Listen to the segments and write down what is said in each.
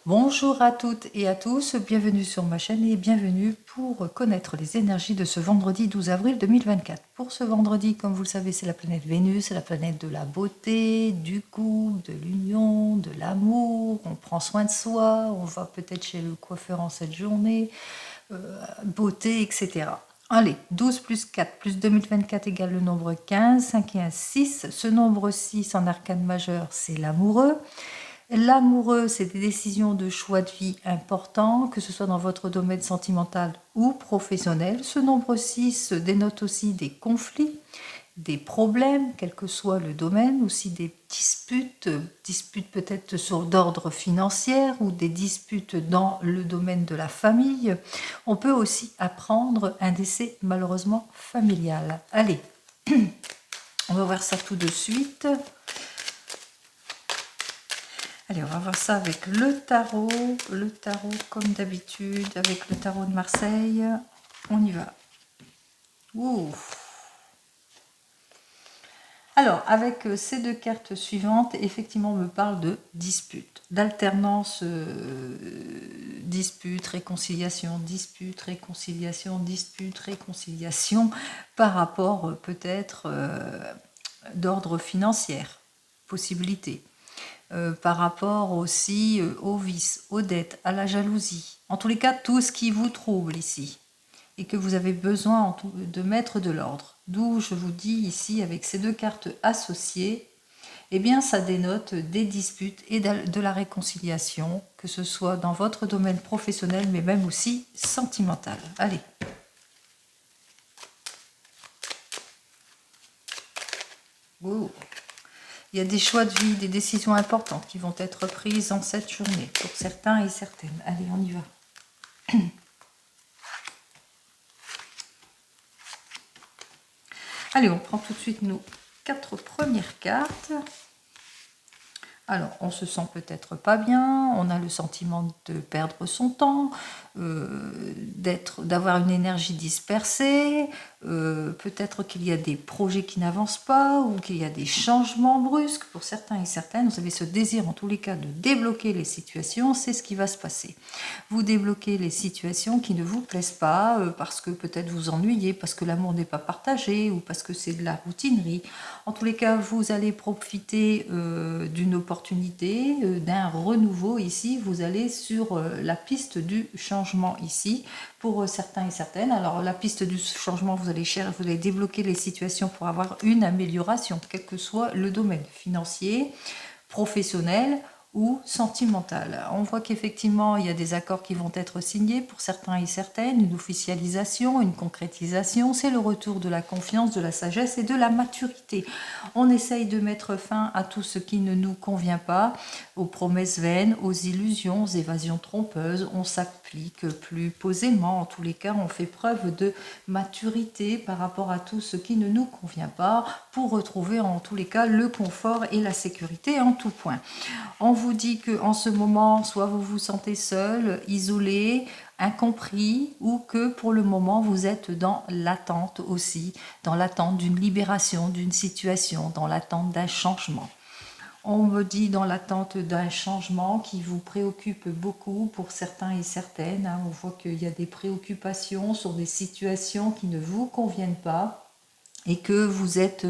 Bonjour à toutes et à tous, bienvenue sur ma chaîne et bienvenue pour connaître les énergies de ce vendredi 12 avril 2024. Pour ce vendredi, comme vous le savez, c'est la planète Vénus, c'est la planète de la beauté, du couple, de l'union, de l'amour, on prend soin de soi, on va peut-être chez le coiffeur en cette journée, beauté, etc. Allez, 12 plus 4 plus 2024 égale le nombre 15, 5 et 1, 6. Ce nombre 6 en arcane majeur, c'est l'amoureux. L'amoureux, c'est des décisions de choix de vie importants, que ce soit dans votre domaine sentimental ou professionnel. Ce nombre 6 dénote aussi des conflits, des problèmes, quel que soit le domaine, aussi des disputes peut-être d'ordre financier ou des disputes dans le domaine de la famille. On peut aussi apprendre un décès malheureusement familial. Allez, on va voir ça tout de suite. Allez, on va voir ça avec le tarot comme d'habitude, avec le tarot de Marseille. On y va. Ouh. Alors, avec ces deux cartes suivantes, effectivement, on me parle de dispute, d'alternance, dispute, réconciliation, dispute, réconciliation, dispute, réconciliation, par rapport peut-être d'ordre financier, possibilité. Par rapport aussi aux vices, aux dettes, à la jalousie. En tous les cas, tout ce qui vous trouble ici et que vous avez besoin de mettre de l'ordre. D'où je vous dis ici, avec ces deux cartes associées, eh bien, ça dénote des disputes et de la réconciliation, que ce soit dans votre domaine professionnel, mais même aussi sentimental. Allez. Wow. Il y a des choix de vie, des décisions importantes qui vont être prises en cette journée, pour certains et certaines. Allez, on y va. Allez, on prend tout de suite nos 4 premières cartes. Alors, on se sent peut-être pas bien, on a le sentiment de perdre son temps, d'avoir une énergie dispersée, peut-être qu'il y a des projets qui n'avancent pas ou qu'il y a des changements brusques pour certains et certaines. Vous avez ce désir en tous les cas de débloquer les situations, c'est ce qui va se passer. Vous débloquez les situations qui ne vous plaisent pas parce que peut-être vous ennuyez, parce que l'amour n'est pas partagé ou parce que c'est de la routinerie. En tous les cas, vous allez profiter d'une opportunité, d'un renouveau ici. Vous allez sur la piste du changement ici pour certains et certaines. Alors la piste du changement, vous allez débloquer les situations pour avoir une amélioration, quel que soit le domaine financier, professionnel ou sentimentale. On voit qu'effectivement, il y a des accords qui vont être signés pour certains et certaines, une officialisation, une concrétisation, c'est le retour de la confiance, de la sagesse et de la maturité. On essaye de mettre fin à tout ce qui ne nous convient pas, aux promesses vaines, aux illusions, aux évasions trompeuses, on s'applique plus posément, en tous les cas, on fait preuve de maturité par rapport à tout ce qui ne nous convient pas pour retrouver en tous les cas le confort et la sécurité en tout point. On vous dit qu'en ce moment, soit vous vous sentez seul, isolé, incompris, ou que pour le moment, vous êtes dans l'attente aussi, dans l'attente d'une libération, d'une situation, dans l'attente d'un changement. On me dit dans l'attente d'un changement qui vous préoccupe beaucoup pour certains et certaines. On voit qu'il y a des préoccupations sur des situations qui ne vous conviennent pas et que vous êtes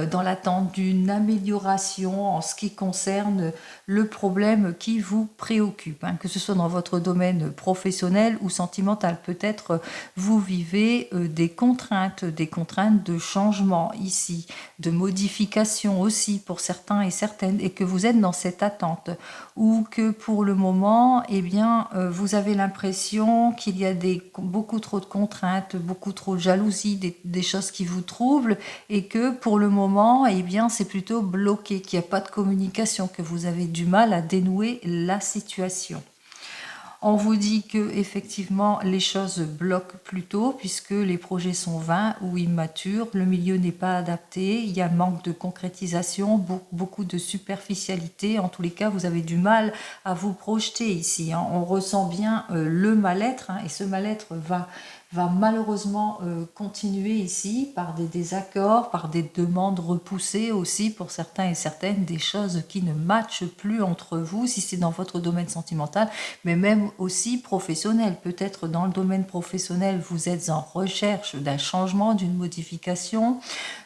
dans l'attente d'une amélioration en ce qui concerne le problème qui vous préoccupe, que ce soit dans votre domaine professionnel ou sentimental. Peut-être vous vivez des contraintes de changement ici, de modification aussi pour certains et certaines, et que vous êtes dans cette attente, ou que pour le moment, eh bien, vous avez l'impression qu'il y a beaucoup trop de contraintes, beaucoup trop de jalousie, des choses qui vous troublent, et que pour le moment, eh bien, c'est plutôt bloqué, qu'il n'y a pas de communication, que vous avez du mal à dénouer la situation. On vous dit que effectivement les choses bloquent plutôt puisque les projets sont vains ou immatures, le milieu n'est pas adapté, il y a manque de concrétisation, beaucoup de superficialité. En tous les cas, vous avez du mal à vous projeter ici. On ressent bien le mal-être et ce mal-être va malheureusement continuer ici par des désaccords, par des demandes repoussées aussi pour certains et certaines, des choses qui ne matchent plus entre vous, si c'est dans votre domaine sentimental, mais même aussi professionnel. Peut-être dans le domaine professionnel, vous êtes en recherche d'un changement, d'une modification,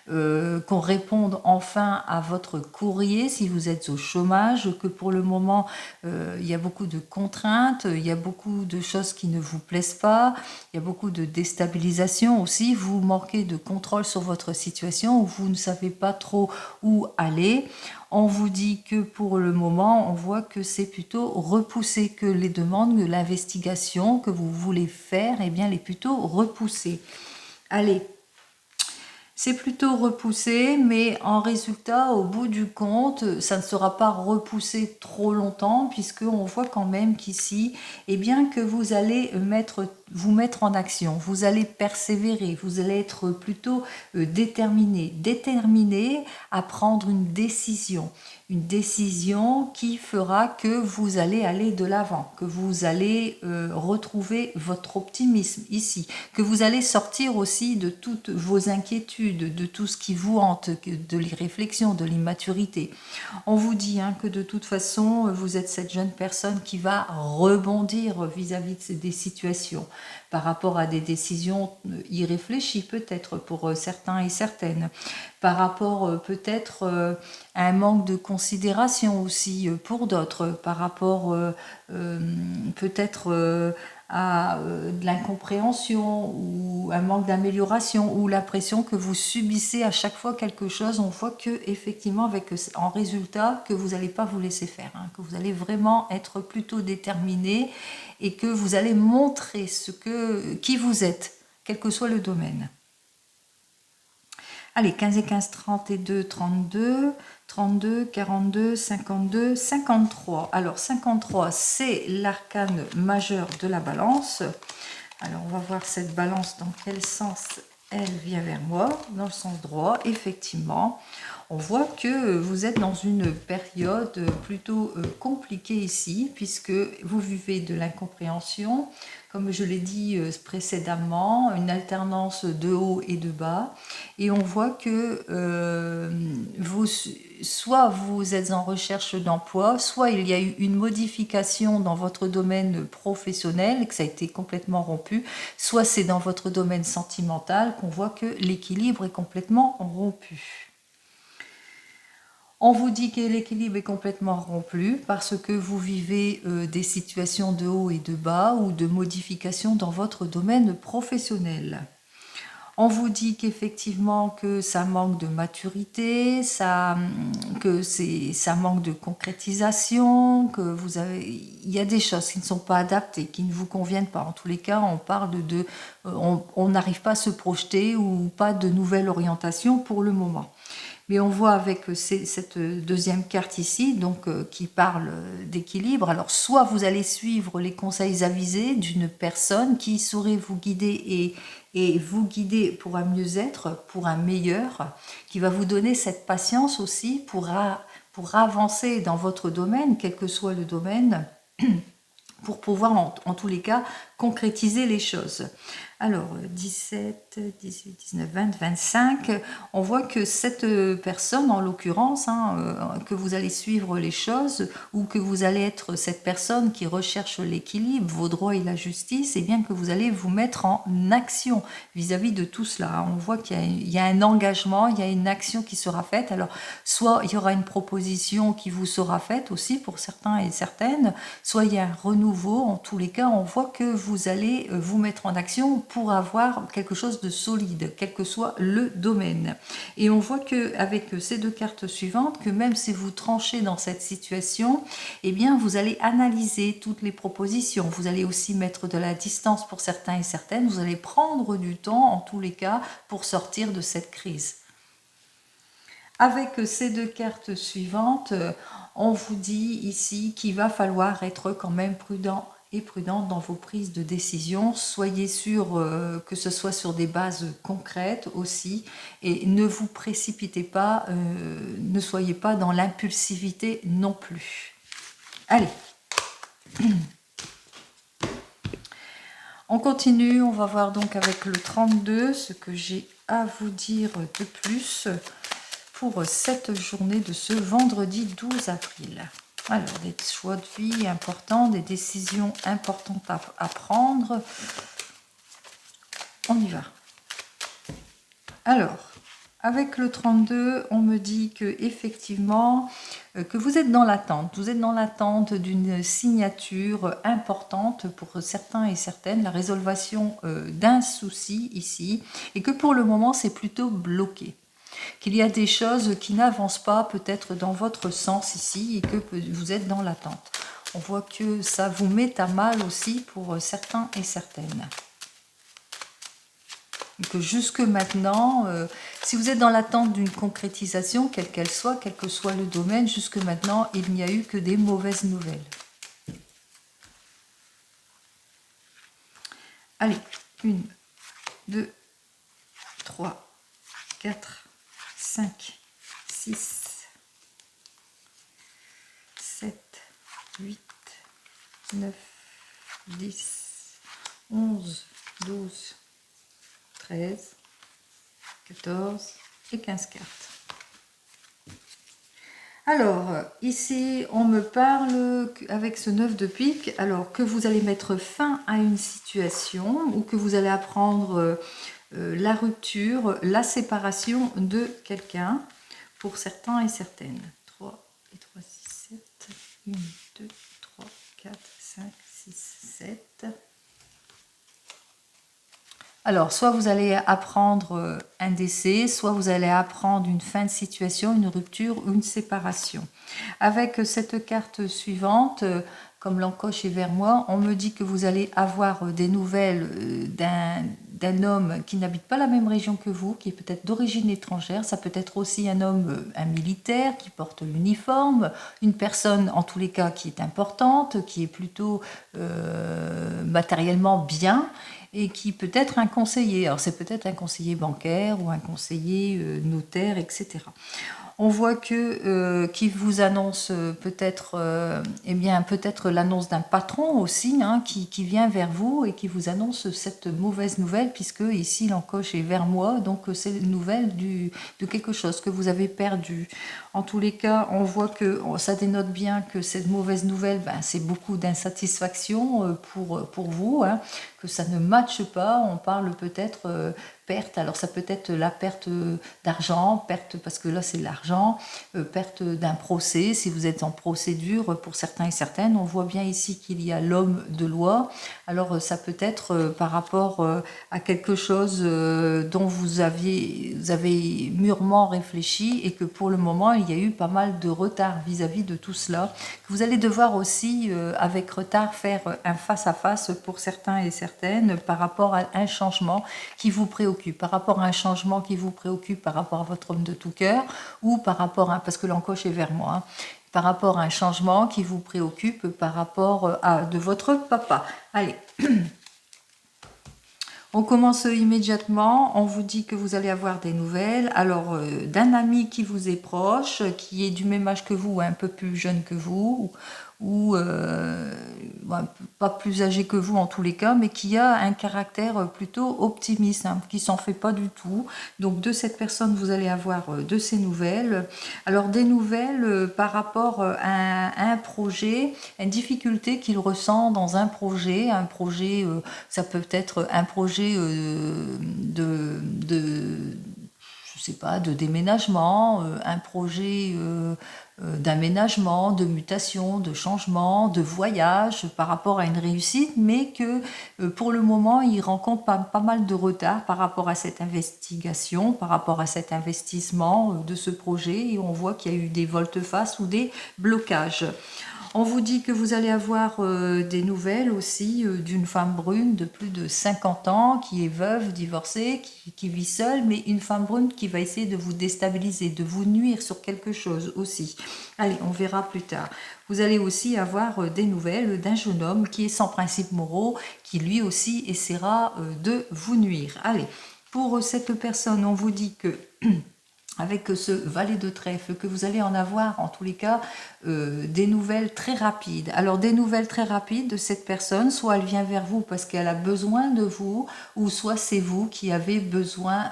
qu'on réponde enfin à votre courrier si vous êtes au chômage, que pour le moment il y a beaucoup de contraintes, il y a beaucoup de choses qui ne vous plaisent pas, il y a beaucoup de déstabilisation aussi, vous manquez de contrôle sur votre situation, vous ne savez pas trop où aller. On vous dit que pour le moment, on voit que c'est plutôt repoussé, que les demandes, que l'investigation que vous voulez faire, eh bien, elle est plutôt repoussée. Allez, c'est plutôt repoussé, mais en résultat, au bout du compte, ça ne sera pas repoussé trop longtemps, puisqu'on voit quand même qu'ici, eh bien, que vous allez vous mettre en action, vous allez persévérer, vous allez être plutôt déterminé à prendre une décision qui fera que vous allez aller de l'avant, que vous allez retrouver votre optimisme ici, que vous allez sortir aussi de toutes vos inquiétudes, de tout ce qui vous hante, de l'irréflexion, de l'immaturité. On vous dit que de toute façon, vous êtes cette jeune personne qui va rebondir vis-à-vis des situations par rapport à des décisions irréfléchies peut-être pour certains et certaines, par rapport peut-être à un manque de considération aussi pour d'autres, par rapport peut-être à de l'incompréhension ou un manque d'amélioration ou l'impression que vous subissez à chaque fois quelque chose. On voit que effectivement avec en résultat que vous n'allez pas vous laisser faire, que vous allez vraiment être plutôt déterminé et que vous allez montrer qui vous êtes, quel que soit le domaine. Allez, 15 et 15, 32, 32, 32, 42, 52, 53. Alors, 53, c'est l'arcane majeur de la balance. Alors, on va voir cette balance, dans quel sens elle vient vers moi. Dans le sens droit, effectivement. On voit que vous êtes dans une période plutôt compliquée ici, puisque vous vivez de l'incompréhension, comme je l'ai dit précédemment, une alternance de haut et de bas. Et on voit que soit vous êtes en recherche d'emploi, soit il y a eu une modification dans votre domaine professionnel et que ça a été complètement rompu, soit c'est dans votre domaine sentimental qu'on voit que l'équilibre est complètement rompu. On vous dit que l'équilibre est complètement rompu parce que vous vivez des situations de haut et de bas ou de modifications dans votre domaine professionnel. On vous dit qu'effectivement que ça manque de maturité, ça manque de concrétisation, que il y a des choses qui ne sont pas adaptées, qui ne vous conviennent pas. En tous les cas, on parle on n'arrive pas à se projeter ou pas de nouvelle orientation pour le moment. Mais on voit avec cette deuxième carte ici, donc qui parle d'équilibre. Alors, soit vous allez suivre les conseils avisés d'une personne qui saurait vous guider et vous guider pour un mieux-être, pour un meilleur, qui va vous donner cette patience aussi pour avancer dans votre domaine, quel que soit le domaine, pour pouvoir en tous les cas concrétiser les choses. Alors 17, 18, 19, 20, 25, on voit que cette personne en l'occurrence, que vous allez suivre les choses ou que vous allez être cette personne qui recherche l'équilibre, vos droits et la justice, et bien que vous allez vous mettre en action vis-à-vis de tout cela. On voit qu'il y a un engagement, il y a une action qui sera faite. Alors soit il y aura une proposition qui vous sera faite aussi pour certains et certaines, soit il y a un renouveau. En tous les cas, on voit que vous allez vous mettre en action pour avoir quelque chose de solide, quel que soit le domaine. Et on voit qu'avec ces deux cartes suivantes, que même si vous tranchez dans cette situation, eh bien, vous allez analyser toutes les propositions. Vous allez aussi mettre de la distance pour certains et certaines. Vous allez prendre du temps, en tous les cas, pour sortir de cette crise. Avec ces deux cartes suivantes, on vous dit ici qu'il va falloir être quand même prudent et prudente dans vos prises de décision. Soyez sûr que ce soit sur des bases concrètes aussi et ne vous précipitez pas, ne soyez pas dans l'impulsivité non plus. Allez. On continue, on va voir donc avec le 32 ce que j'ai à vous dire de plus pour cette journée de ce vendredi 12 avril. Alors, des choix de vie importants, des décisions importantes à prendre. On y va. Alors, avec le 32, on me dit que effectivement, que vous êtes dans l'attente. Vous êtes dans l'attente d'une signature importante pour certains et certaines, la résolution d'un souci ici, et que pour le moment, c'est plutôt bloqué. Qu'il y a des choses qui n'avancent pas peut-être dans votre sens ici et que vous êtes dans l'attente. On voit que ça vous met à mal aussi pour certains et certaines. Que jusque maintenant, si vous êtes dans l'attente d'une concrétisation, quelle qu'elle soit, quel que soit le domaine, jusque maintenant, il n'y a eu que des mauvaises nouvelles. Allez, 1, 2, 3, 4, 5, 6, 7, 8, 9, 10, 11, 12, 13, 14 et 15 cartes. Alors, ici, on me parle avec ce 9 de pique, alors que vous allez mettre fin à une situation ou que vous allez apprendre la rupture, la séparation de quelqu'un pour certains et certaines. 3 et 3, 6, 7, 1, 2, 3, 4, 5, 6, 7. Alors, soit vous allez apprendre un décès, soit vous allez apprendre une fin de situation, une rupture ou une séparation. Avec cette carte suivante, comme l'encoche est vers moi, on me dit que vous allez avoir des nouvelles d'un homme qui n'habite pas la même région que vous, qui est peut-être d'origine étrangère. Ça peut être aussi un homme, un militaire qui porte l'uniforme, une personne en tous les cas qui est importante, qui est plutôt matériellement bien, et qui peut être un conseiller. Alors c'est peut-être un conseiller bancaire ou un conseiller notaire, etc. On voit que qui vous annonce peut-être eh bien peut-être l'annonce d'un patron aussi hein, qui vient vers vous et qui vous annonce cette mauvaise nouvelle, puisque ici l'encoche est vers moi, donc c'est une nouvelle de quelque chose que vous avez perdu. En tous les cas, on voit que ça dénote bien que cette mauvaise nouvelle, ben, c'est beaucoup d'insatisfaction pour vous, hein, que ça ne matche pas. On parle peut-être perte, alors ça peut être la perte d'argent, perte parce que là c'est l'argent, perte d'un procès, si vous êtes en procédure pour certains et certaines. On voit bien ici qu'il y a l'homme de loi, alors ça peut être par rapport à quelque chose dont vous avez mûrement réfléchi et que pour le moment il y a eu pas mal de retard vis-à-vis de tout cela, que vous allez devoir aussi avec retard faire un face-à-face pour certains et certaines par rapport à un changement qui vous préoccupe, par rapport à un changement qui vous préoccupe par rapport à votre homme de tout cœur ou par rapport à, parce que l'encoche est vers moi, hein, par rapport à un changement qui vous préoccupe par rapport à de votre papa. Allez. On commence immédiatement, on vous dit que vous allez avoir des nouvelles, alors d'un ami qui vous est proche, qui est du même âge que vous, ou un peu plus jeune que vous, ou pas plus âgé que vous en tous les cas, mais qui a un caractère plutôt optimiste, hein, qui s'en fait pas du tout. Donc de cette personne, vous allez avoir de ces nouvelles. Alors des nouvelles par rapport à un projet, une difficulté qu'il ressent dans un projet, ça peut être un projet je sais pas, de déménagement, un projet d'aménagement, de mutation, de changement, de voyage par rapport à une réussite, mais que pour le moment, il rencontre pas mal de retard par rapport à cette investigation, par rapport à cet investissement de ce projet, et on voit qu'il y a eu des volte-face ou des blocages. On vous dit que vous allez avoir des nouvelles aussi d'une femme brune de plus de 50 ans qui est veuve, divorcée, qui vit seule, mais une femme brune qui va essayer de vous déstabiliser, de vous nuire sur quelque chose aussi. Allez, on verra plus tard. Vous allez aussi avoir des nouvelles d'un jeune homme qui est sans principes moraux, qui lui aussi essaiera de vous nuire. Allez, pour cette personne, on vous dit que avec ce valet de trèfle, que vous allez en avoir en tous les cas des nouvelles très rapides. Alors des nouvelles très rapides de cette personne, soit elle vient vers vous parce qu'elle a besoin de vous, ou soit c'est vous qui avez besoin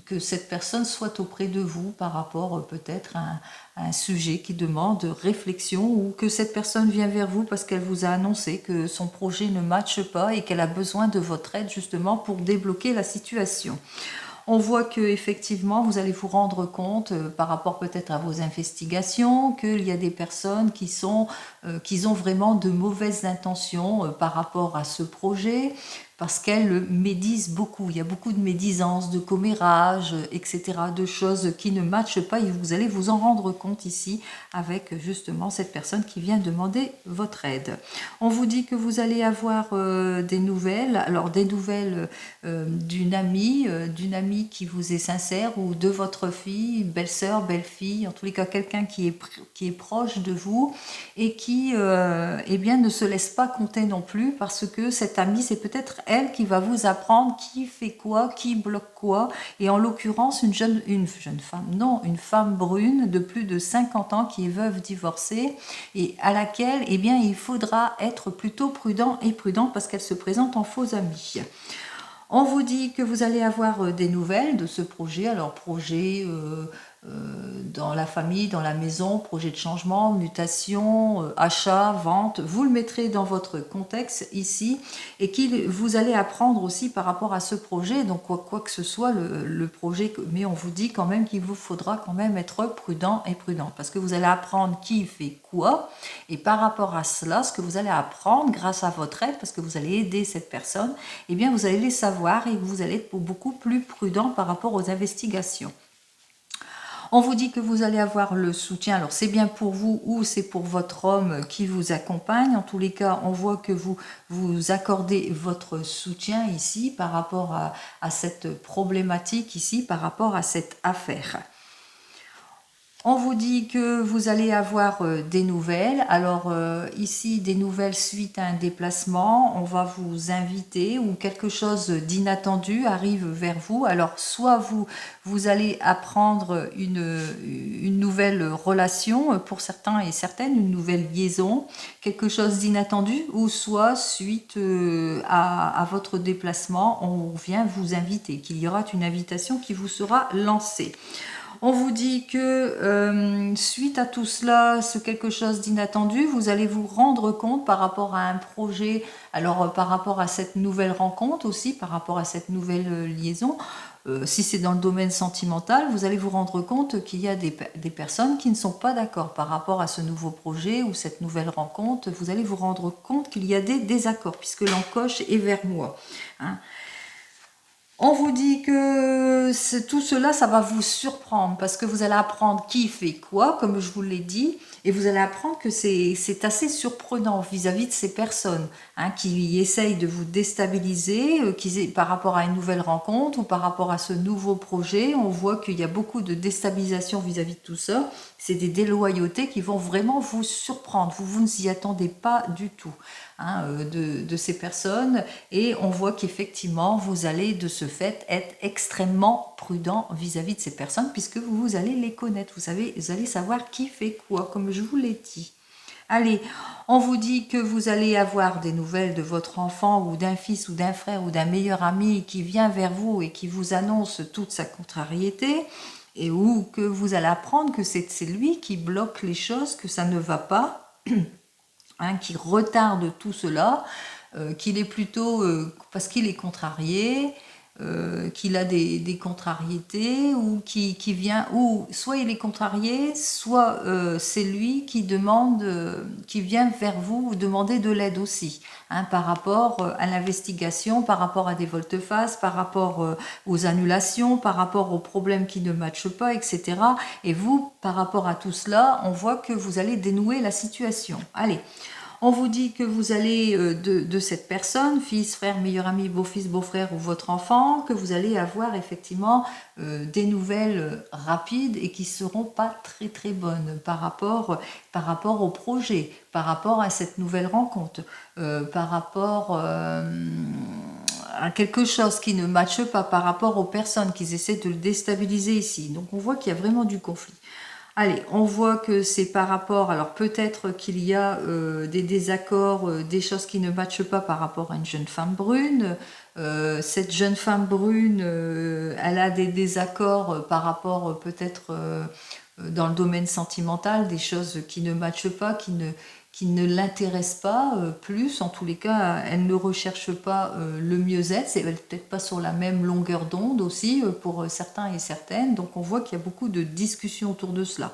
que cette personne soit auprès de vous par rapport peut-être à un sujet qui demande réflexion, ou que cette personne vient vers vous parce qu'elle vous a annoncé que son projet ne matche pas et qu'elle a besoin de votre aide justement pour débloquer la situation. On voit que effectivement vous allez vous rendre compte par rapport peut-être à vos investigations qu'il y a des personnes qui ont vraiment de mauvaises intentions par rapport à ce projet, parce qu'elles médisent beaucoup. Il y a beaucoup de médisance, de commérage, etc., de choses qui ne matchent pas, et vous allez vous en rendre compte ici avec justement cette personne qui vient demander votre aide. On vous dit que vous allez avoir des nouvelles, alors des nouvelles d'une amie qui vous est sincère, ou de votre fille, belle-sœur, belle-fille, en tous les cas quelqu'un qui est proche de vous et qui eh bien, ne se laisse pas compter non plus, parce que cette amie, c'est peut-être elle qui va vous apprendre qui fait quoi, qui bloque quoi, et en l'occurrence une jeune femme, non, une femme brune de plus de 50 ans qui est veuve divorcée, et à laquelle eh bien, il faudra être plutôt prudent parce qu'elle se présente en faux amie. On vous dit que vous allez avoir des nouvelles de ce projet, alors projet dans la famille, dans la maison, projet de changement, mutation, achat, vente, vous le mettrez dans votre contexte ici, et vous allez apprendre aussi par rapport à ce projet, donc quoi que ce soit le projet, mais on vous dit quand même qu'il vous faudra quand même être prudent, parce que vous allez apprendre qui fait quoi, et par rapport à cela, ce que vous allez apprendre grâce à votre aide, parce que vous allez aider cette personne, eh bien vous allez les savoir et vous allez être beaucoup plus prudent par rapport aux investigations. On vous dit que vous allez avoir le soutien, alors c'est bien pour vous ou c'est pour votre homme qui vous accompagne. En tous les cas, on voit que vous accordez votre soutien ici par rapport à cette problématique ici, par rapport à cette affaire. On vous dit que vous allez avoir des nouvelles. Alors ici, des nouvelles suite à un déplacement. On va vous inviter, ou quelque chose d'inattendu arrive vers vous. Alors soit vous allez apprendre une nouvelle relation, pour certains et certaines, une nouvelle liaison, quelque chose d'inattendu, ou soit suite à votre déplacement, on vient vous inviter, qu'il y aura une invitation qui vous sera lancée. On vous dit que suite à tout cela, c'est quelque chose d'inattendu, vous allez vous rendre compte par rapport à un projet, alors par rapport à cette nouvelle rencontre aussi, par rapport à cette nouvelle liaison, si c'est dans le domaine sentimental, vous allez vous rendre compte qu'il y a des personnes qui ne sont pas d'accord par rapport à ce nouveau projet ou cette nouvelle rencontre. Vous allez vous rendre compte qu'il y a des désaccords, puisque l'encoche est vers moi. Hein. On vous dit que tout cela, ça va vous surprendre, parce que vous allez apprendre qui fait quoi, comme je vous l'ai dit, et vous allez apprendre que c'est assez surprenant vis-à-vis de ces personnes qui essayent de vous déstabiliser, par rapport à une nouvelle rencontre ou par rapport à ce nouveau projet. On voit qu'il y a beaucoup de déstabilisation vis-à-vis de tout ça. C'est des déloyautés qui vont vraiment vous surprendre. Vous ne s'y attendez pas du tout. De ces personnes, et on voit qu'effectivement vous allez de ce fait être extrêmement prudent vis-à-vis de ces personnes, puisque vous allez les connaître, vous allez savoir qui fait quoi, comme je vous l'ai dit. Allez, on vous dit que vous allez avoir des nouvelles de votre enfant, ou d'un fils, ou d'un frère, ou d'un meilleur ami qui vient vers vous et qui vous annonce toute sa contrariété, et ou que vous allez apprendre que c'est lui qui bloque les choses, que ça ne va pas, qui retarde tout cela, qu'il est plutôt parce qu'il est contrarié, qu'il a des contrariétés, ou qui vient, ou soit il est contrarié, soit c'est lui qui qui vient vers vous demander de l'aide aussi, par rapport à l'investigation, par rapport à des volte-face, par rapport aux annulations, par rapport aux problèmes qui ne matchent pas, etc. Et vous, par rapport à tout cela, on voit que vous allez dénouer la situation. Allez. On vous dit que vous allez de cette personne, fils, frère, meilleur ami, beau-fils, beau-frère ou votre enfant, que vous allez avoir effectivement des nouvelles rapides et qui seront pas très très bonnes par rapport au projet, par rapport à cette nouvelle rencontre, par rapport quelque chose qui ne matche pas par rapport aux personnes qui essaient de le déstabiliser ici. Donc on voit qu'il y a vraiment du conflit. Allez, on voit que c'est par rapport, alors peut-être qu'il y a des désaccords, des choses qui ne matchent pas par rapport à une jeune femme brune. Cette jeune femme brune, elle a des désaccords par rapport peut-être dans le domaine sentimental, des choses qui ne matchent pas, qui ne l'intéressent pas plus. En tous les cas, elle ne recherche pas le mieux-être. Elle n'est peut-être pas sur la même longueur d'onde aussi pour certains et certaines. Donc on voit qu'il y a beaucoup de discussions autour de cela.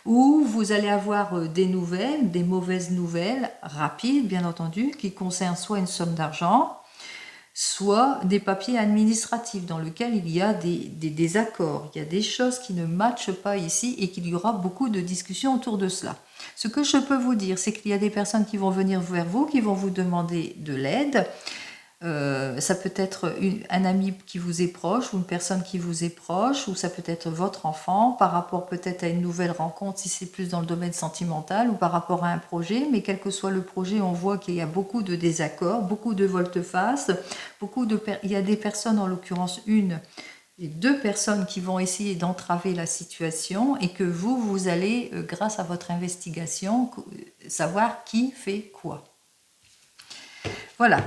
Où vous allez avoir des nouvelles, des mauvaises nouvelles, rapides bien entendu, qui concernent soit une somme d'argent, soit des papiers administratifs dans lesquels il y a des désaccords, il y a des choses qui ne matchent pas ici et qu'il y aura beaucoup de discussions autour de cela. Ce que je peux vous dire, c'est qu'il y a des personnes qui vont venir vers vous, qui vont vous demander de l'aide. Ça peut être un ami qui vous est proche ou une personne qui vous est proche, ou ça peut être votre enfant par rapport peut-être à une nouvelle rencontre si c'est plus dans le domaine sentimental, ou par rapport à un projet. Mais quel que soit le projet, on voit qu'il y a beaucoup de désaccords, beaucoup de volte-face, il y a des personnes, en l'occurrence une et deux personnes qui vont essayer d'entraver la situation, et que vous allez, grâce à votre investigation, savoir qui fait quoi. Voilà.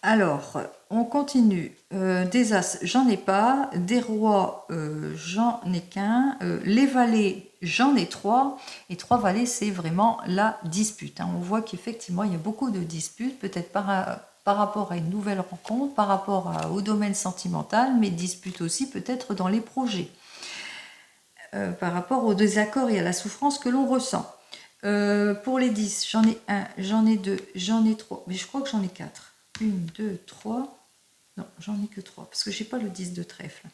Alors, on continue. Des As, j'en ai pas. Des Rois, j'en ai qu'un. Les Valets, j'en ai 3. Et 3 valets, c'est vraiment la dispute. On voit qu'effectivement, il y a beaucoup de disputes, peut-être par rapport à une nouvelle rencontre, par rapport au domaine sentimental, mais disputes aussi peut-être dans les projets. Par rapport aux désaccords et à la souffrance que l'on ressent. Pour les 10, j'en ai 1, j'en ai 2, j'en ai 3. Mais je crois que j'en ai 4. 1, 2, 3. Non, j'en ai que 3 parce que j'ai pas le 10 de trèfle.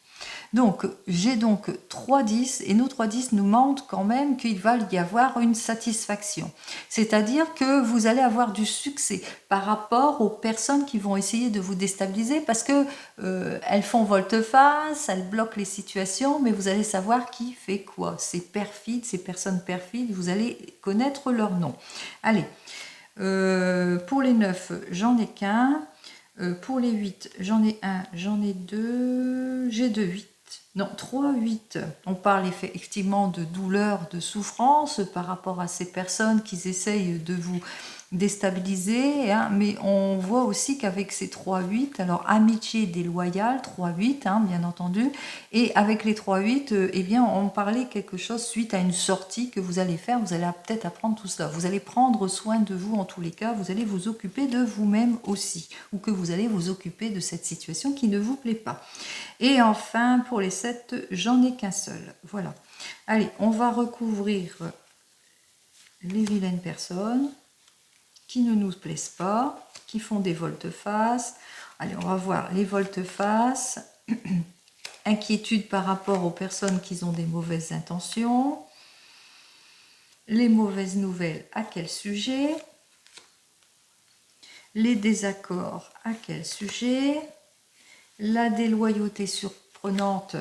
Donc, j'ai donc 3 10 et nos 3 10 nous montrent quand même qu'il va y avoir une satisfaction. C'est-à-dire que vous allez avoir du succès par rapport aux personnes qui vont essayer de vous déstabiliser parce que elles font volte-face, elles bloquent les situations, mais vous allez savoir qui fait quoi. Ces perfides, ces personnes perfides, vous allez connaître leur nom. Allez, pour les 9, j'en ai qu'un. Pour les 8, j'en ai 1, j'en ai 2, j'ai 2 8. Non, 3, 8. On parle effectivement de douleur, de souffrance par rapport à ces personnes qui essayent de vous déstabiliser, mais on voit aussi qu'avec ces 3, 8, alors amitié déloyale, 3, 8, bien entendu, et avec les 3, 8, eh bien, on parlait quelque chose suite à une sortie que vous allez faire, vous allez peut-être apprendre tout cela, vous allez prendre soin de vous en tous les cas, vous allez vous occuper de vous-même aussi, ou que vous allez vous occuper de cette situation qui ne vous plaît pas. Et enfin, pour les 7, j'en ai qu'un seul, voilà. Allez, on va recouvrir les vilaines personnes qui ne nous plaisent pas, qui font des volte-face. Allez, on va voir les volte-face. Inquiétude par rapport aux personnes qui ont des mauvaises intentions. Les mauvaises nouvelles, à quel sujet? Les désaccords, à quel sujet? La déloyauté surprenante,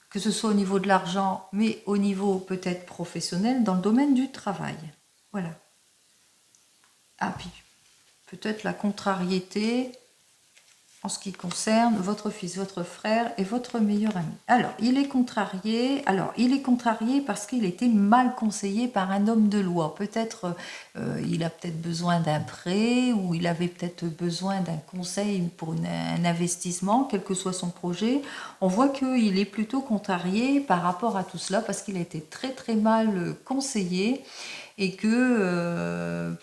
que ce soit au niveau de l'argent, mais au niveau peut-être professionnel, dans le domaine du travail. Voilà. Ah, puis peut-être la contrariété en ce qui concerne votre fils, votre frère et votre meilleur ami. Alors, il est contrarié. Parce qu'il était mal conseillé par un homme de loi. Peut-être il a peut-être besoin d'un prêt ou il avait peut-être besoin d'un conseil pour un investissement, quel que soit son projet. On voit qu'il est plutôt contrarié par rapport à tout cela parce qu'il a été très très mal conseillé et que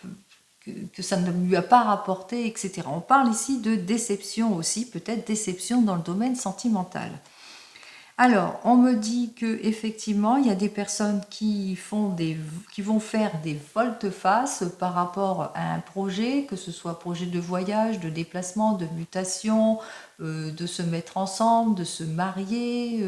ça ne lui a pas rapporté, etc. On parle ici de déception aussi, peut-être déception dans le domaine sentimental. Alors, on me dit que effectivement, il y a des personnes qui vont faire des volte-face par rapport à un projet, que ce soit projet de voyage, de déplacement, de mutation, de se mettre ensemble, de se marier,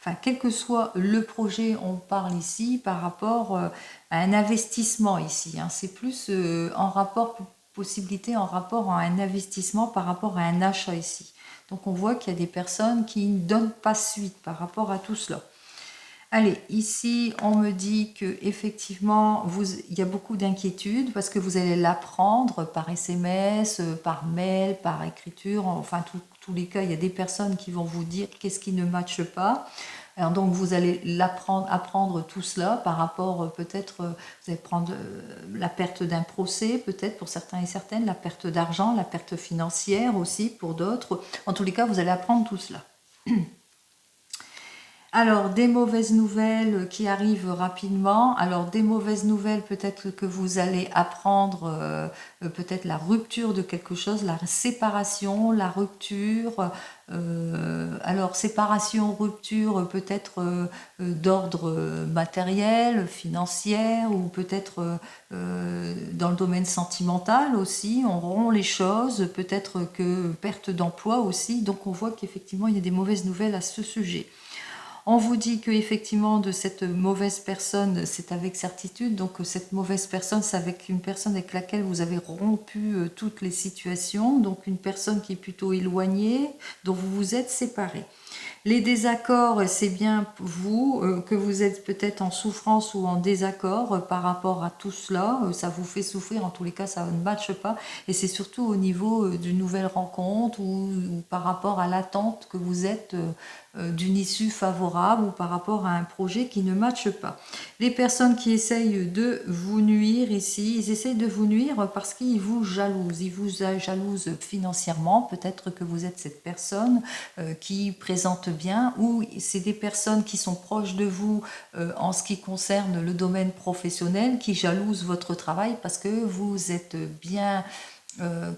enfin, quel que soit le projet, on parle ici par rapport à un investissement ici. C'est plus en rapport, possibilité en rapport à un investissement par rapport à un achat ici. Donc on voit qu'il y a des personnes qui ne donnent pas suite par rapport à tout cela. Allez, ici, on me dit que effectivement, il y a beaucoup d'inquiétudes parce que vous allez l'apprendre par SMS, par mail, par écriture. Enfin, tous les cas, il y a des personnes qui vont vous dire qu'est-ce qui ne matche pas. Alors, donc, vous allez apprendre tout cela par rapport, peut-être, vous allez prendre la perte d'un procès, peut-être pour certains et certaines, la perte d'argent, la perte financière aussi pour d'autres. En tous les cas, vous allez apprendre tout cela. Alors, des mauvaises nouvelles qui arrivent rapidement. Alors, des mauvaises nouvelles, peut-être que vous allez apprendre peut-être la rupture de quelque chose, la séparation, la rupture. Alors, séparation, rupture, peut-être d'ordre matériel, financier, ou peut-être dans le domaine sentimental aussi. On rompt les choses, peut-être que perte d'emploi aussi. Donc, on voit qu'effectivement, il y a des mauvaises nouvelles à ce sujet. On vous dit que effectivement de cette mauvaise personne, c'est avec certitude. Donc cette mauvaise personne, c'est avec une personne avec laquelle vous avez rompu toutes les situations. Donc une personne qui est plutôt éloignée, dont vous vous êtes séparés. Les désaccords, c'est bien vous, que vous êtes peut-être en souffrance ou en désaccord par rapport à tout cela. Ça vous fait souffrir, en tous les cas, ça ne matche pas. Et c'est surtout au niveau d'une nouvelle rencontre ou par rapport à l'attente que vous êtes d'une issue favorable ou par rapport à un projet qui ne matche pas. Les personnes qui essayent de vous nuire ici, ils essayent de vous nuire parce qu'ils vous jalousent. Ils vous jalousent financièrement. Peut-être que vous êtes cette personne qui présente bien, ou c'est des personnes qui sont proches de vous en ce qui concerne le domaine professionnel, qui jalousent votre travail parce que vous êtes bien...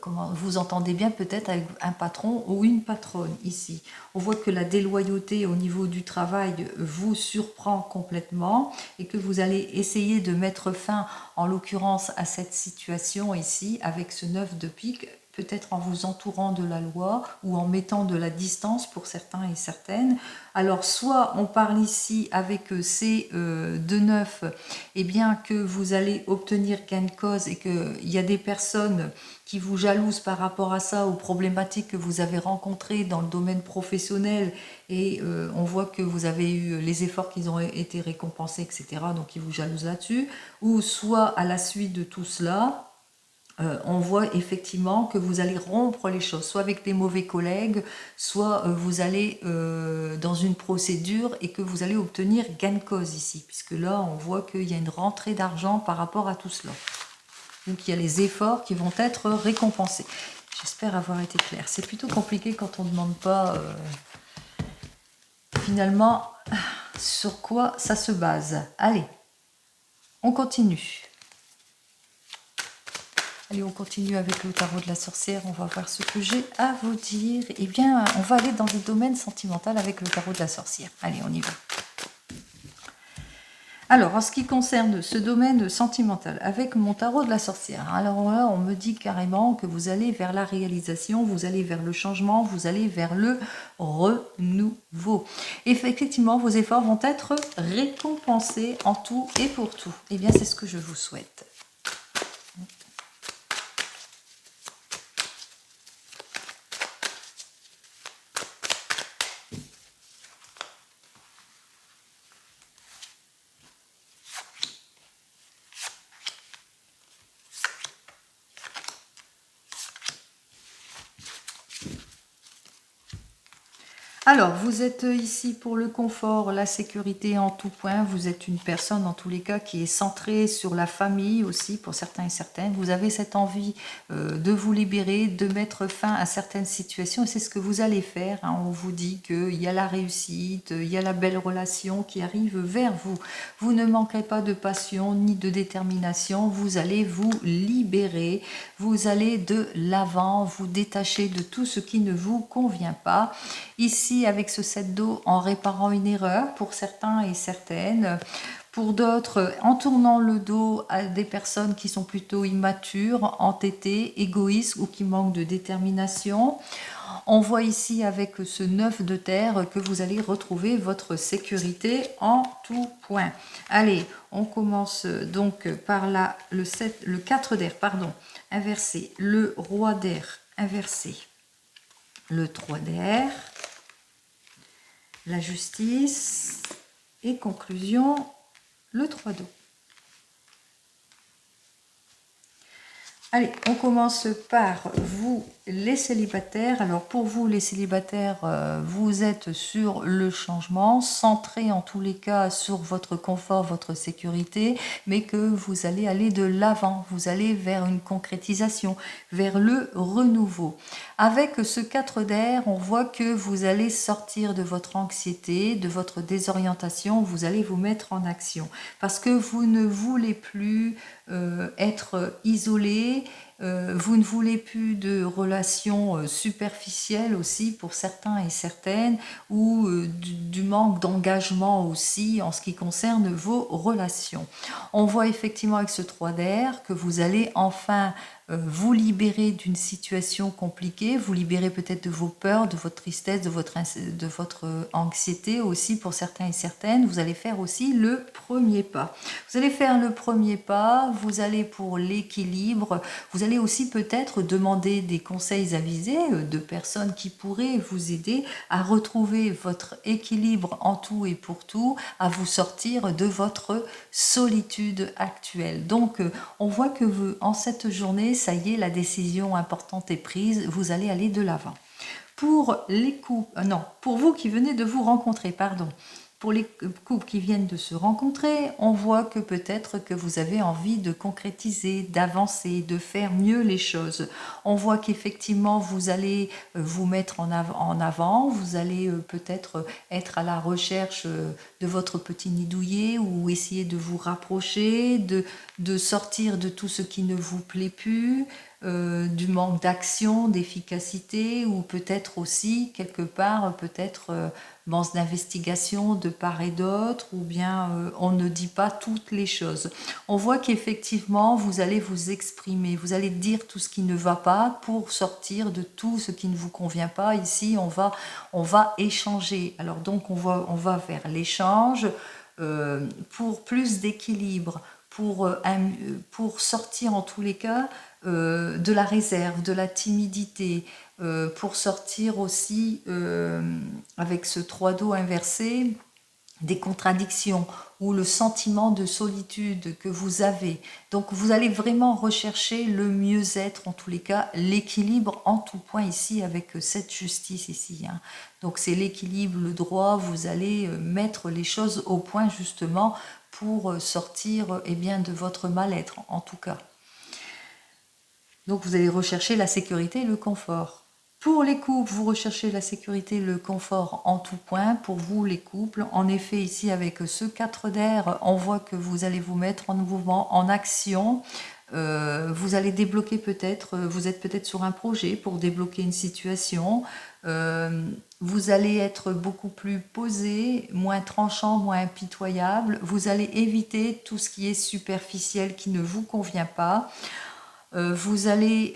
comment vous entendez bien peut-être avec un patron ou une patronne ici. On voit que la déloyauté au niveau du travail vous surprend complètement et que vous allez essayer de mettre fin, en l'occurrence, à cette situation ici avec ce 9 de pique, peut-être en vous entourant de la loi ou en mettant de la distance pour certains et certaines. Alors, soit on parle ici avec ces deux neufs, et bien que vous allez obtenir gain de cause et qu'il y a des personnes qui vous jalousent par rapport à ça, aux problématiques que vous avez rencontrées dans le domaine professionnel, et on voit que vous avez eu les efforts qui ont été récompensés, etc. Donc ils vous jalousent là-dessus. Ou soit à la suite de tout cela, on voit effectivement que vous allez rompre les choses, soit avec des mauvais collègues, soit vous allez dans une procédure et que vous allez obtenir gain de cause ici, puisque là on voit qu'il y a une rentrée d'argent par rapport à tout cela. Donc il y a les efforts qui vont être récompensés. J'espère avoir été claire. C'est plutôt compliqué quand on ne demande pas finalement sur quoi ça se base. Allez, on continue. Allez, on continue avec le tarot de la sorcière. On va voir ce que j'ai à vous dire. Eh bien, on va aller dans le domaine sentimental avec le tarot de la sorcière. Allez, on y va. Alors, en ce qui concerne ce domaine sentimental, avec mon tarot de la sorcière, alors là, on me dit carrément que vous allez vers la réalisation, vous allez vers le changement, vous allez vers le renouveau. Et effectivement, vos efforts vont être récompensés en tout et pour tout. Eh bien, c'est ce que je vous souhaite. Alors, vous êtes ici pour le confort, la sécurité en tout point. Vous êtes une personne, en tous les cas, qui est centrée sur la famille aussi, pour certains et certaines. Vous avez cette envie de vous libérer, de mettre fin à certaines situations. Et c'est ce que vous allez faire. Hein. On vous dit qu'il y a la réussite, il y a la belle relation qui arrive vers vous. Vous ne manquerez pas de passion ni de détermination. Vous allez vous libérer. Vous allez de l'avant, vous détacher de tout ce qui ne vous convient pas. Ici, avec ce set d'eau, en réparant une erreur pour certains et certaines. Pour d'autres, en tournant le dos à des personnes qui sont plutôt immatures, entêtées, égoïstes ou qui manquent de détermination. On voit ici avec ce 9 de terre que vous allez retrouver votre sécurité en tout point. Allez, on commence donc par là, le 4 d'air, pardon, inversé, le roi d'air inversé, le 3 d'air, la justice Et conclusion, le 3 d'eau. Allez, on commence par vous, les célibataires. Alors pour vous, les célibataires, vous êtes sur le changement, centré en tous les cas sur votre confort, votre sécurité, mais que vous allez aller de l'avant, vous allez vers une concrétisation, vers le renouveau. Avec ce 4 d'air, on voit que vous allez sortir de votre anxiété, de votre désorientation, vous allez vous mettre en action, parce que vous ne voulez plus être isolé, vous ne voulez plus de relations superficielles aussi pour certains et certaines, ou du manque d'engagement aussi en ce qui concerne vos relations. On voit effectivement avec ce 3 d'air que vous allez enfin vous libérer d'une situation compliquée, vous libérer peut-être de vos peurs, de votre tristesse, de votre anxiété aussi pour certains et certaines. Vous allez faire aussi le premier pas. Vous allez faire le premier pas, vous allez pour l'équilibre, vous allez aussi peut-être demander des conseils avisés de personnes qui pourraient vous aider à retrouver votre équilibre en tout et pour tout, à vous sortir de votre solitude actuelle. Donc on voit que en cette journée, ça y est, la décision importante est prise, vous allez aller de l'avant. Pour les couples, non, pour vous qui venez de vous rencontrer, pardon. Pour les couples qui viennent de se rencontrer, on voit que peut-être que vous avez envie de concrétiser, d'avancer, de faire mieux les choses. On voit qu'effectivement, vous allez vous mettre en avant, vous allez peut-être être à la recherche de votre petit nid douillet ou essayer de vous rapprocher, de sortir de tout ce qui ne vous plaît plus, du manque d'action, d'efficacité, ou peut-être aussi quelque part peut-être manque d'investigation de part et d'autre, ou bien on ne dit pas toutes les choses. On voit qu'effectivement vous allez vous exprimer, vous allez dire tout ce qui ne va pas pour sortir de tout ce qui ne vous convient pas. Ici on va échanger. Alors donc on va vers l'échange pour plus d'équilibre, pour sortir en tous les cas de la réserve, de la timidité, pour sortir aussi avec ce 3 d'eau inversé des contradictions ou le sentiment de solitude que vous avez. Donc vous allez vraiment rechercher le mieux-être en tous les cas, l'équilibre en tout point ici avec cette justice ici. Hein. Donc c'est l'équilibre, le droit, vous allez mettre les choses au point justement pour sortir bien, de votre mal-être en tout cas. Donc vous allez rechercher la sécurité et le confort. Pour les couples, vous recherchez la sécurité et le confort en tout point. Pour vous, les couples, en effet, ici, avec ce 4 d'air, on voit que vous allez vous mettre en mouvement, en action. Vous allez débloquer peut-être, vous êtes peut-être sur un projet pour débloquer une situation. Vous allez être beaucoup plus posé, moins tranchant, moins impitoyable. Vous allez éviter tout ce qui est superficiel qui ne vous convient pas. Vous allez,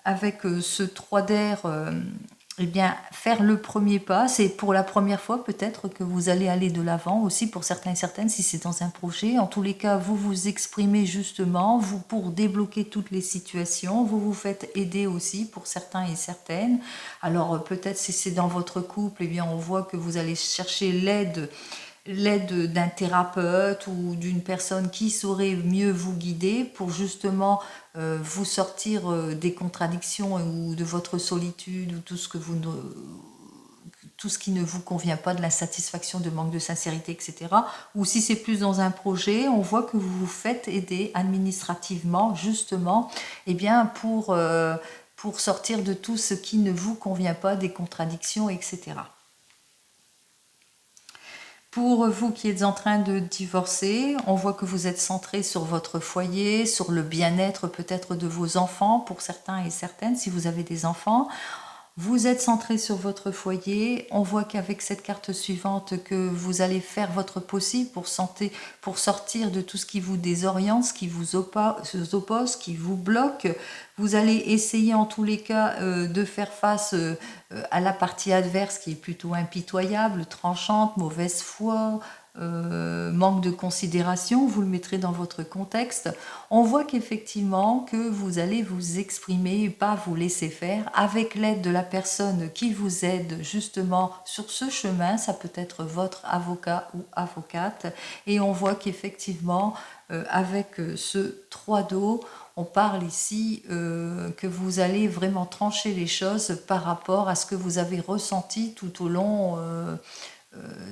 avec ce 3 d'air, eh bien, faire le premier pas. C'est pour la première fois peut-être que vous allez aller de l'avant aussi pour certains et certaines si c'est dans un projet. En tous les cas, vous vous exprimez justement, vous pour débloquer toutes les situations. Vous vous faites aider aussi pour certains et certaines. Alors peut-être si c'est dans votre couple, eh bien, on voit que vous allez chercher l'aide d'un thérapeute ou d'une personne qui saurait mieux vous guider pour justement vous sortir des contradictions ou de votre solitude ou tout ce qui ne vous convient pas, de l'insatisfaction, de manque de sincérité, etc. Ou si c'est plus dans un projet, on voit que vous vous faites aider administrativement justement bien, pour sortir de tout ce qui ne vous convient pas, des contradictions, etc. Pour vous qui êtes en train de divorcer, on voit que vous êtes centré sur votre foyer, sur le bien-être peut-être de vos enfants, pour certains et certaines, si vous avez des enfants. Vous êtes centré sur votre foyer. On voit qu'avec cette carte suivante, que vous allez faire votre possible pour sortir de tout ce qui vous désoriente, ce qui vous oppose, qui vous bloque. Vous allez essayer en tous les cas de faire face à la partie adverse qui est plutôt impitoyable, tranchante, mauvaise foi, manque de considération, vous le mettrez dans votre contexte. On voit qu'effectivement que vous allez vous exprimer et pas vous laisser faire avec l'aide de la personne qui vous aide justement sur ce chemin. Ça peut être votre avocat ou avocate. Et on voit qu'effectivement, avec ce 3 d'eau, on parle ici que vous allez vraiment trancher les choses par rapport à ce que vous avez ressenti tout au long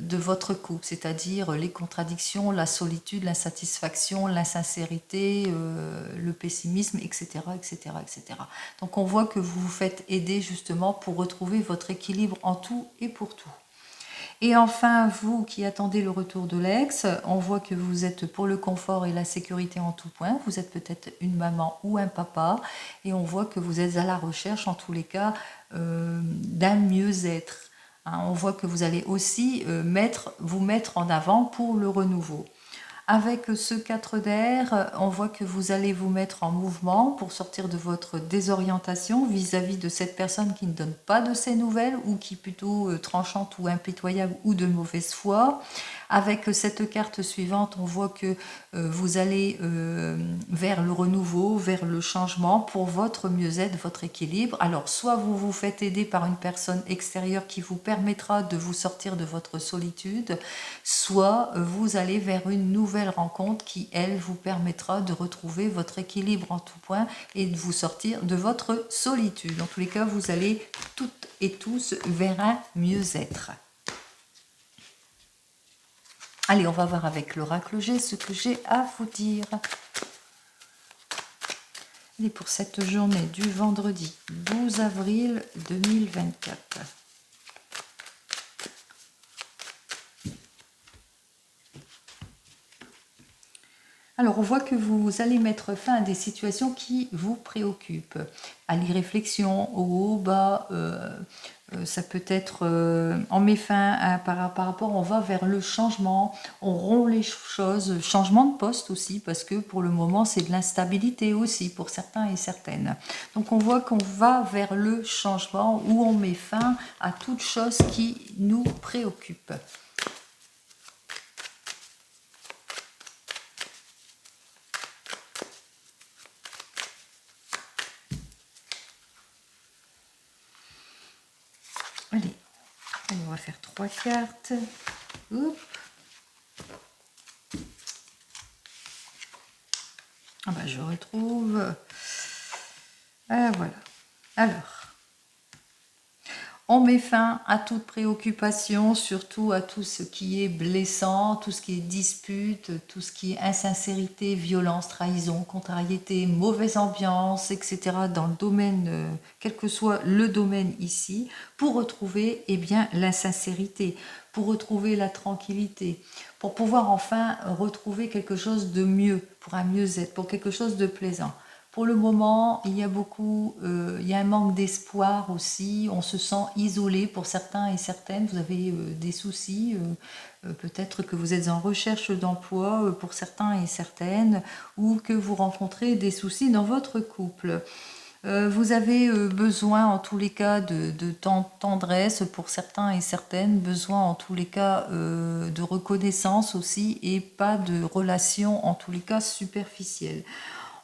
de votre couple, c'est-à-dire les contradictions, la solitude, l'insatisfaction, l'insincérité, le pessimisme, etc., etc., etc. Donc on voit que vous vous faites aider justement pour retrouver votre équilibre en tout et pour tout. Et enfin, vous qui attendez le retour de l'ex, on voit que vous êtes pour le confort et la sécurité en tout point. Vous êtes peut-être une maman ou un papa et on voit que vous êtes à la recherche, en tous les cas, d'un mieux-être. Hein, on voit que vous allez aussi vous mettre en avant pour le renouveau. Avec ce 4 d'air, on voit que vous allez vous mettre en mouvement pour sortir de votre désorientation vis-à-vis de cette personne qui ne donne pas de ses nouvelles ou qui est plutôt tranchante ou impitoyable ou de mauvaise foi. Avec cette carte suivante, on voit que vous allez vers le renouveau, vers le changement pour votre mieux-être, votre équilibre. Alors, soit vous vous faites aider par une personne extérieure qui vous permettra de vous sortir de votre solitude, soit vous allez vers une nouvelle rencontre qui, elle, vous permettra de retrouver votre équilibre en tout point et de vous sortir de votre solitude. Dans tous les cas, vous allez toutes et tous vers un mieux-être. Allez, on va voir avec l'oracle G ce que j'ai à vous dire. Et pour cette journée du vendredi 12 avril 2024. Alors, on voit que vous allez mettre fin à des situations qui vous préoccupent, à l'irréflexion, au haut, au bas, ça peut être, on met fin par rapport, on va vers le changement, on rompt les choses, changement de poste aussi, parce que pour le moment, c'est de l'instabilité aussi pour certains et certaines. Donc, on voit qu'on va vers le changement où on met fin à toute chose qui nous préoccupe. Allez, on va faire 3 cartes. Oups. Ah bah, je retrouve. Voilà. Alors, on met fin à toute préoccupation, surtout à tout ce qui est blessant, tout ce qui est dispute, tout ce qui est insincérité, violence, trahison, contrariété, mauvaise ambiance, etc. dans le domaine, quel que soit le domaine ici, pour retrouver l'insincérité, pour retrouver la tranquillité, pour pouvoir enfin retrouver quelque chose de mieux, pour un mieux-être, pour quelque chose de plaisant. Pour le moment, il y a un manque d'espoir aussi. On se sent isolé pour certains et certaines. Vous avez des soucis. Peut-être que vous êtes en recherche d'emploi pour certains et certaines, ou que vous rencontrez des soucis dans votre couple. Vous avez besoin en tous les cas de tendresse pour certains et certaines, besoin en tous les cas de reconnaissance aussi et pas de relation en tous les cas superficielle.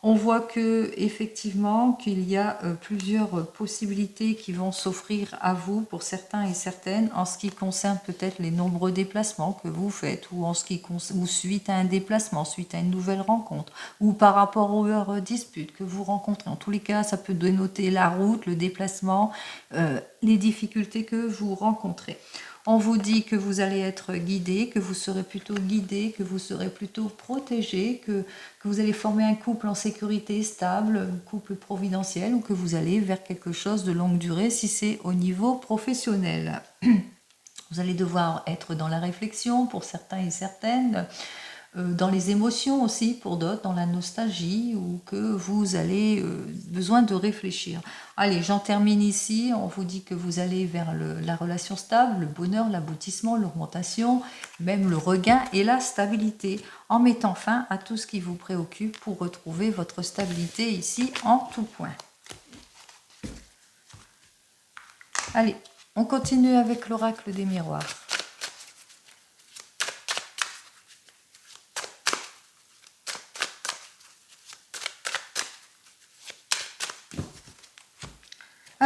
On voit que effectivement qu'il y a plusieurs possibilités qui vont s'offrir à vous pour certains et certaines en ce qui concerne peut-être les nombreux déplacements que vous faites ou en ce qui ou suite à un déplacement, suite à une nouvelle rencontre ou par rapport aux disputes que vous rencontrez. En tous les cas, ça peut dénoter la route, le déplacement, les difficultés que vous rencontrez. On vous dit que vous allez être guidé, que vous serez plutôt guidé, que vous serez plutôt protégé, que vous allez former un couple en sécurité stable, un couple providentiel, ou que vous allez vers quelque chose de longue durée si c'est au niveau professionnel. Vous allez devoir être dans la réflexion pour certains et certaines, dans les émotions aussi pour d'autres, dans la nostalgie, ou que vous allez besoin de réfléchir. Allez, j'en termine ici. On vous dit que vous allez vers la relation stable, le bonheur, l'aboutissement, l'augmentation, même le regain et la stabilité, en mettant fin à tout ce qui vous préoccupe pour retrouver votre stabilité ici en tout point. Allez, on continue avec l'oracle des miroirs.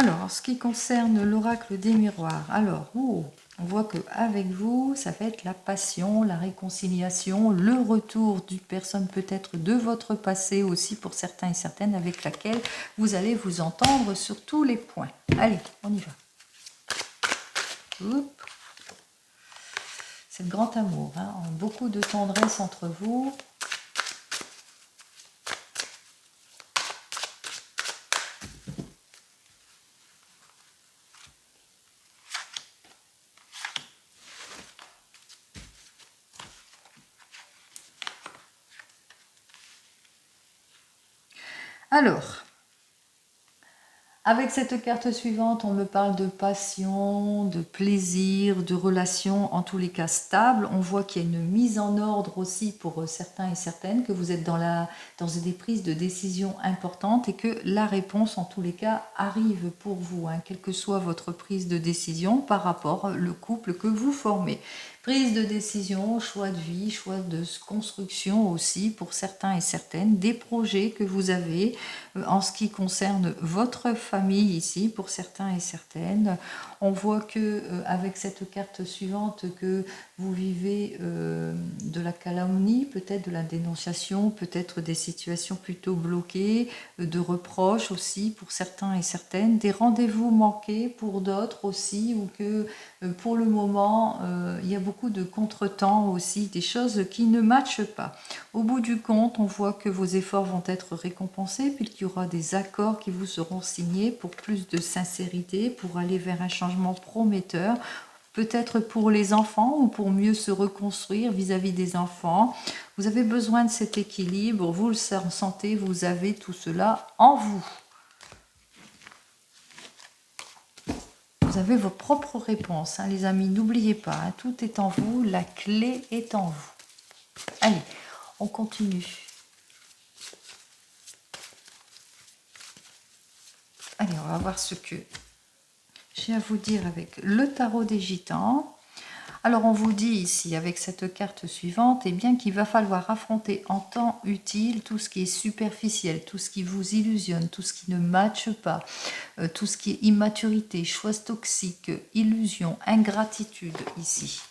Alors, en ce qui concerne l'oracle des miroirs, alors, on voit qu'avec vous, ça va être la passion, la réconciliation, le retour d'une personne peut-être de votre passé aussi pour certains et certaines avec laquelle vous allez vous entendre sur tous les points. Allez, on y va. Oups. C'est le grand amour, hein, beaucoup de tendresse entre vous. Alors, avec cette carte suivante, on me parle de passion, de plaisir, de relations, en tous les cas stables. On voit qu'il y a une mise en ordre aussi pour certains et certaines, que vous êtes dans des prises de décision importantes et que la réponse, en tous les cas, arrive pour vous, hein, quelle que soit votre prise de décision par rapport au couple que vous formez. Prise de décision, choix de vie, choix de construction aussi pour certains et certaines, des projets que vous avez en ce qui concerne votre famille ici pour certains et certaines. On voit que avec cette carte suivante que vous vivez de la calomnie, peut-être de la dénonciation, peut-être des situations plutôt bloquées, de reproches aussi pour certains et certaines, des rendez-vous manqués pour d'autres aussi, ou que pour le moment, il y a beaucoup de contretemps aussi, des choses qui ne matchent pas. Au bout du compte, on voit que vos efforts vont être récompensés, puisqu'il y aura des accords qui vous seront signés pour plus de sincérité, pour aller vers un changement prometteur, peut-être pour les enfants ou pour mieux se reconstruire vis-à-vis des enfants. Vous avez besoin de cet équilibre, vous le sentez, vous avez tout cela en vous. Vous avez vos propres réponses, hein, les amis, n'oubliez pas, hein, tout est en vous, la clé est en vous. Allez, on continue. Allez, on va voir ce que j'ai à vous dire avec le tarot des gitans. Alors on vous dit ici avec cette carte suivante, eh bien qu'il va falloir affronter en temps utile tout ce qui est superficiel, tout ce qui vous illusionne, tout ce qui ne matche pas, tout ce qui est immaturité, choix toxiques, illusion, ingratitude ici.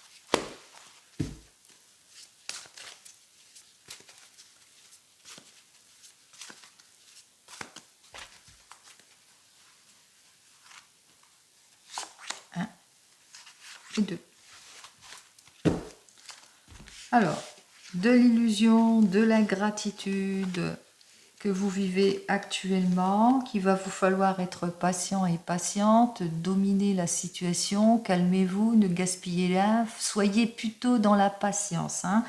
Un et deux. Alors, de l'illusion, de l'ingratitude que vous vivez actuellement, qu'il va vous falloir être patient et patiente, dominer la situation, calmez-vous, ne gaspillez rien, soyez plutôt dans la patience, hein,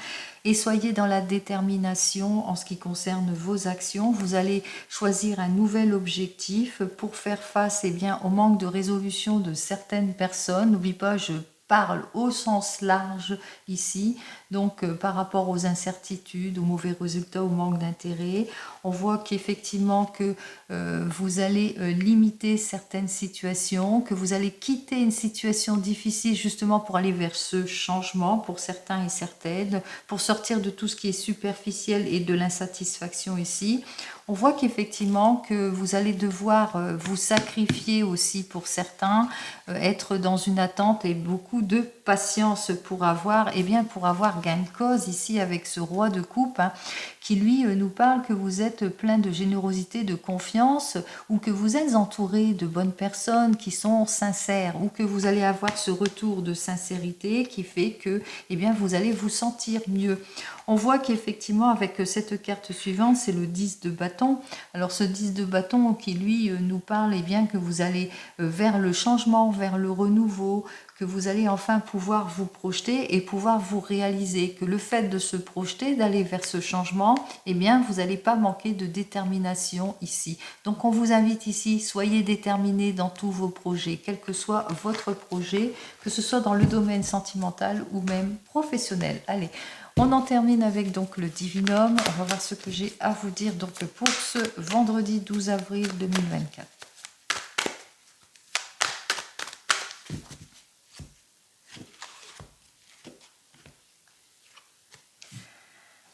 et soyez dans la détermination en ce qui concerne vos actions. Vous allez choisir un nouvel objectif pour faire face bien, au manque de résolution de certaines personnes. N'oublie pas, je parle au sens large ici, donc par rapport aux incertitudes, aux mauvais résultats, au manque d'intérêt. On voit qu'effectivement que vous allez limiter certaines situations, que vous allez quitter une situation difficile justement pour aller vers ce changement pour certains et certaines, pour sortir de tout ce qui est superficiel et de l'insatisfaction ici. On voit qu'effectivement que vous allez devoir vous sacrifier aussi pour certains, être dans une attente et beaucoup de patience pour avoir, pour avoir gain de cause ici avec ce roi de coupe, hein, qui lui nous parle que vous êtes plein de générosité, de confiance, ou que vous êtes entouré de bonnes personnes qui sont sincères, ou que vous allez avoir ce retour de sincérité qui fait que vous allez vous sentir mieux. On voit qu'effectivement avec cette carte suivante, c'est le 10 de bâton. Alors ce 10 de bâton qui lui nous parle que vous allez vers le changement, vers le renouveau, que vous allez enfin pouvoir vous projeter et pouvoir vous réaliser, que le fait de se projeter, d'aller vers ce changement, vous n'allez pas manquer de détermination ici. Donc on vous invite ici, soyez déterminés dans tous vos projets, quel que soit votre projet, que ce soit dans le domaine sentimental ou même professionnel. Allez, on en termine avec donc le Divinum. On va voir ce que j'ai à vous dire donc pour ce vendredi 12 avril 2024.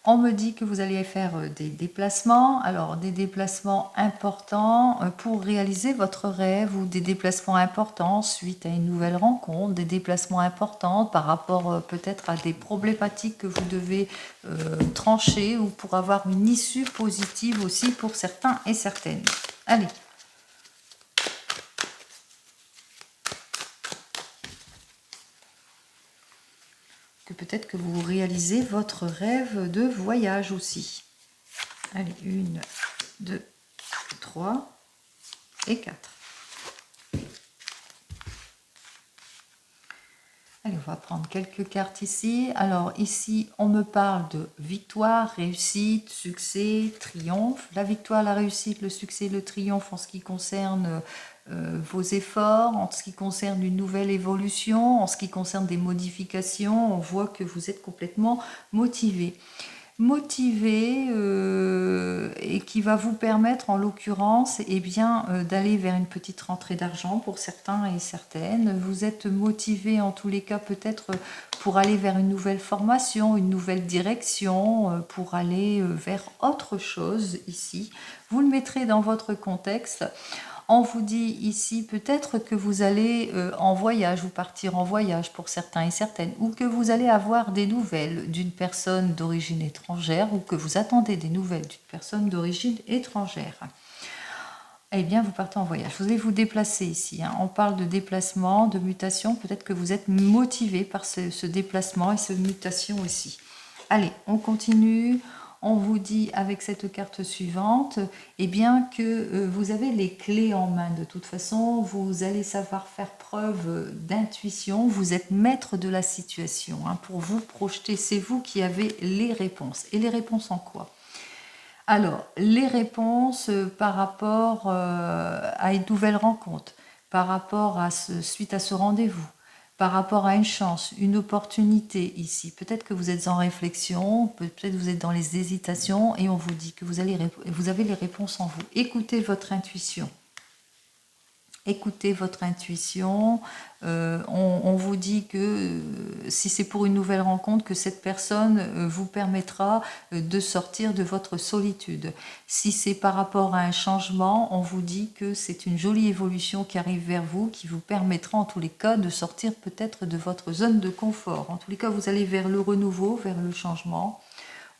On me dit que vous allez faire des déplacements, alors des déplacements importants pour réaliser votre rêve ou des déplacements importants suite à une nouvelle rencontre, des déplacements importants par rapport peut-être à des problématiques que vous devez trancher ou pour avoir une issue positive aussi pour certains et certaines. Allez. Que peut-être que vous réalisez votre rêve de voyage aussi. Allez, 1, 2, 3 et 4. Allez, on va prendre quelques cartes ici. Alors ici, on me parle de victoire, réussite, succès, triomphe. La victoire, la réussite, le succès, le triomphe en ce qui concerne vos efforts, en ce qui concerne une nouvelle évolution, en ce qui concerne des modifications. On voit que vous êtes complètement motivé. Motivé et qui va vous permettre en l'occurrence d'aller vers une petite rentrée d'argent pour certains et certaines. Vous êtes motivé en tous les cas peut-être pour aller vers une nouvelle formation, une nouvelle direction, pour aller vers autre chose ici. Vous le mettrez dans votre contexte. On vous dit ici peut-être que vous allez en voyage ou partir en voyage pour certains et certaines, ou que vous allez avoir des nouvelles d'une personne d'origine étrangère, ou que vous attendez des nouvelles d'une personne d'origine étrangère. Eh bien, vous partez en voyage. Vous allez vous déplacer ici. On parle de déplacement, de mutation. Peut-être que vous êtes motivé par ce déplacement et cette mutation aussi. Allez, on continue. On vous dit avec cette carte suivante que vous avez les clés en main. De toute façon, vous allez savoir faire preuve d'intuition. Vous êtes maître de la situation. Pour vous projeter, c'est vous qui avez les réponses. Et les réponses en quoi ? Alors, les réponses par rapport à une nouvelle rencontre, par rapport à suite à ce rendez-vous, par rapport à une chance, une opportunité ici. Peut-être que vous êtes en réflexion, peut-être que vous êtes dans les hésitations et on vous dit que vous avez les réponses en vous. Écoutez votre intuition. Écoutez votre intuition. On vous dit que si c'est pour une nouvelle rencontre, que cette personne vous permettra de sortir de votre solitude. Si c'est par rapport à un changement, on vous dit que c'est une jolie évolution qui arrive vers vous, qui vous permettra en tous les cas de sortir peut-être de votre zone de confort. En tous les cas, vous allez vers le renouveau, vers le changement.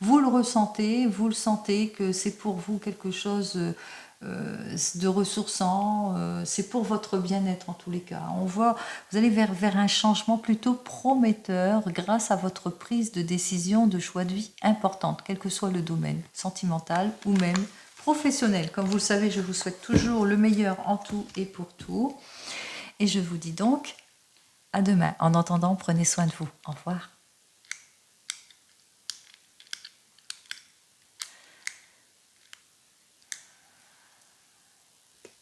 Vous le ressentez, vous le sentez que c'est pour vous quelque chose de ressourçant, c'est pour votre bien-être en tous les cas. On voit, vous allez vers un changement plutôt prometteur grâce à votre prise de décision, de choix de vie importante, quel que soit le domaine, sentimental ou même professionnel. Comme vous le savez, je vous souhaite toujours le meilleur en tout et pour tout. Et je vous dis donc à demain. En attendant, prenez soin de vous. Au revoir.